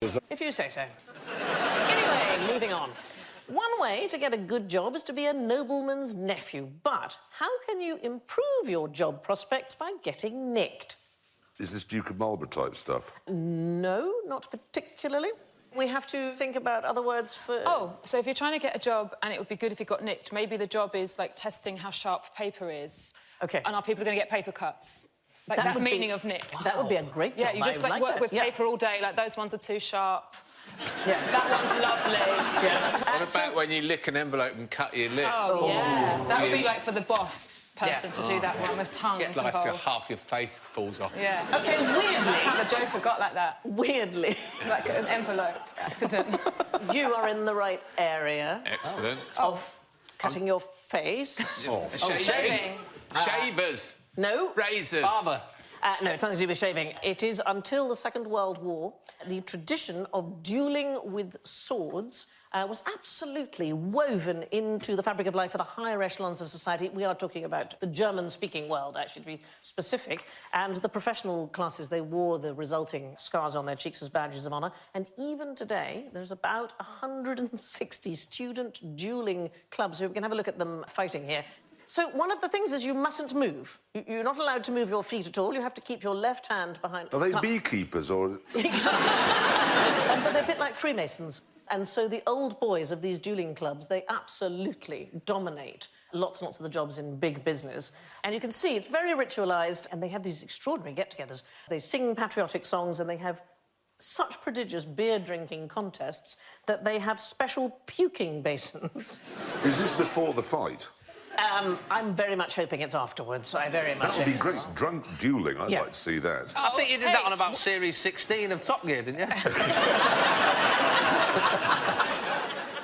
If you say so. Anyway, moving on. One way to get a good job is to be a nobleman's nephew, but how can you improve your job prospects by getting nicked? Is this Duke of Marlborough type stuff? No, not particularly. We have to think about other words for... Oh, so if you're trying to get a job and it would be good if you got nicked, maybe the job is, like, testing how sharp paper is. OK. And are people going to get paper cuts? Like, that meaning of nicked. That would be a great job. Yeah, you just, like, work with paper all day, like, those ones are too sharp. Yeah, that one's lovely. Yeah. What about when you lick an envelope and cut your lip? Oh, yeah. That would be, like, for the boss person to do that one with tongues like involved. half your face falls off. Yeah. OK, weirdly... That's how the Joker got like that. Weirdly. Like an envelope accident. You are in the right area. Excellent. Of cutting your face. Shaving. Shavers. No. Razors. Barber. No, it's nothing to do with shaving. It is, until the Second World War, the tradition of duelling with swords was absolutely woven into the fabric of life at the higher echelons of society. We are talking about the German-speaking world, actually, to be specific. And the professional classes, they wore the resulting scars on their cheeks as badges of honour. And even today, there's about 160 student duelling clubs. So we can have a look at them fighting here. So one of the things is you mustn't move. You're not allowed to move your feet at all. You have to keep your left hand behind... Are they beekeepers or...? But they're a bit like Freemasons. And so the old boys of these dueling clubs, they absolutely dominate lots and lots of the jobs in big business. And you can see it's very ritualised, and they have these extraordinary get-togethers. They sing patriotic songs, and they have such prodigious beer-drinking contests that they have special puking basins. Is this before the fight? I'm very much hoping it's afterwards. I very much That would be great. Drunk duelling, I'd Yeah. like to see that. I think you did that on about Series 16 of Top Gear, didn't you?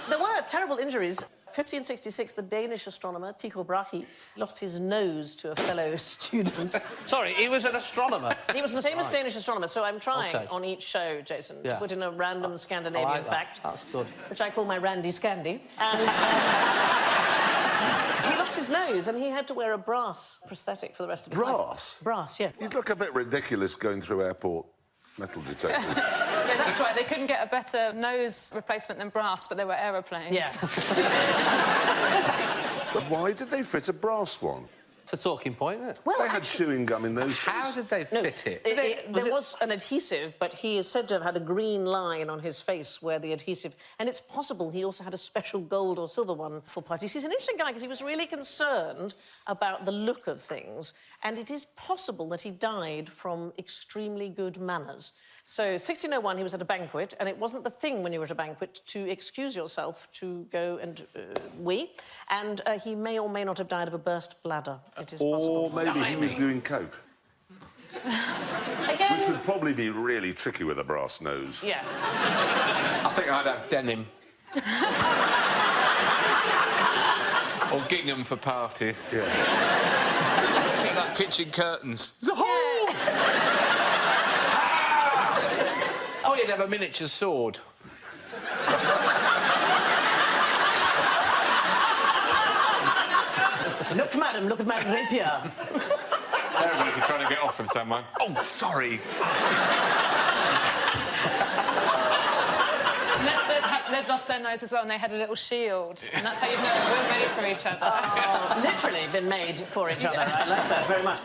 There were terrible injuries. 1566, the Danish astronomer Tycho Brahe lost his nose to a fellow student. Sorry, he was an astronomer. He was a famous Danish astronomer, so I'm trying on each show, Jason, to put in a random Scandinavian fact. That's good. Which I call my Randy Scandi. And he lost his nose and he had to wear a brass prosthetic for the rest of his life. Brass? Brass, yeah. You'd look a bit ridiculous going through airport metal detectors. Yeah, that's right. They couldn't get a better nose replacement than brass, but they were aeroplanes. Yeah. But why did they fit a brass one? It's a talking point, isn't it? Well, They had chewing gum in those days. How did they fit it? There was an adhesive, but he is said to have had a green line on his face where the adhesive... And it's possible he also had a special gold or silver one for parties. He's an interesting guy because he was really concerned about the look of things, and it is possible that he died from extremely good manners. So, 1601, he was at a banquet, and it wasn't the thing when you were at a banquet to excuse yourself to go and wee, and he may or may not have died of a burst bladder. It is possible. Or maybe he was doing coke. Again... Which would probably be really tricky with a brass nose. Yeah. I think I'd have denim. Or gingham for parties. Yeah. Like kitchen curtains. Oh, you'd have a miniature sword. Look, madam, look at my rapier. Terrible if you're trying to get off with someone. Oh, sorry. Unless they'd lost their nose as well and they had a little shield. And that's how you'd know we were made for each other. Oh, literally been made for each other. I like that very much.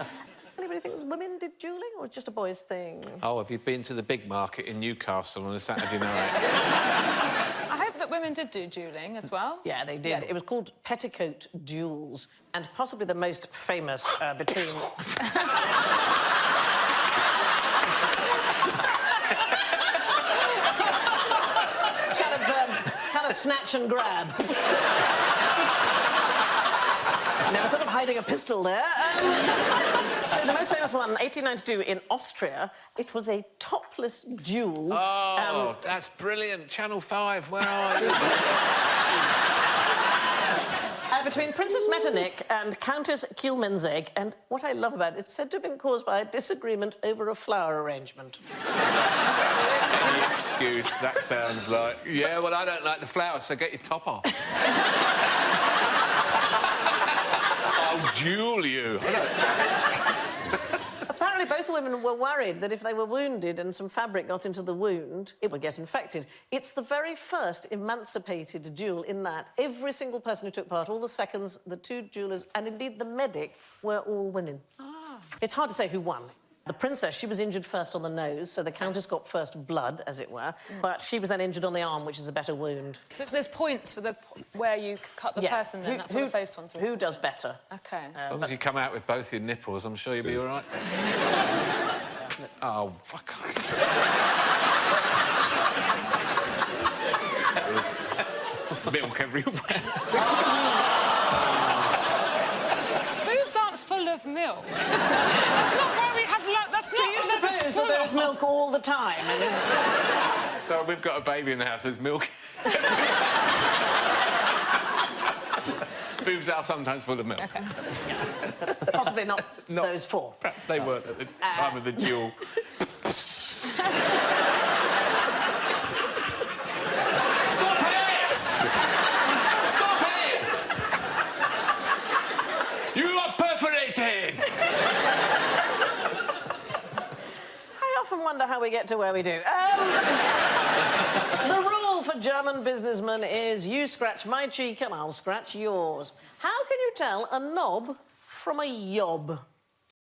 Anybody think women did duelling, or just a boys' thing? Oh, have you been to the big market in Newcastle on a Saturday night? I hope that women did do duelling as well. Yeah, they did. Yeah. It was called petticoat duels, and possibly the most famous between... It's kind of snatch and grab. Never thought of hiding a pistol there. So the most famous one, 1892, in Austria, it was a topless duel. Oh, that's brilliant. Channel 5, where are you? Between Princess Metternich and Countess Kielmansegg, and what I love about it, it's said to have been caused by a disagreement over a flower arrangement. Any excuse, that sounds like... Yeah, well, I don't like the flowers, so get your top off. I'll duel you. Apparently both both women were worried that if they were wounded and some fabric got into the wound, it would get infected. It's the very first emancipated duel in that every single person who took part, all the seconds, the 2 duellers, and indeed the medic, were all women. It's hard to say who won. The princess, she was injured first on the nose, so the countess got first blood, as it were, but she was then injured on the arm, which is a better wound. So if there's points for where you cut the person, then that's what the face ones were. Who does better? OK. As long as you come out with both your nipples, I'm sure you'll be all right. Oh, fuck. Milk everywhere. Boobs aren't full of milk. That's not why we have... That's not... Do you suppose that there is milk all the time? So we've got a baby in the house, there's milk. Boobs are sometimes full of milk. OK. Possibly not those 4. Perhaps they weren't at the time of the duel. Stop it! Stop it! You are perforated! I often wonder how we get to where we do. The rule for German businessmen is you scratch my cheek and I'll scratch yours. How can you tell a knob from a yob?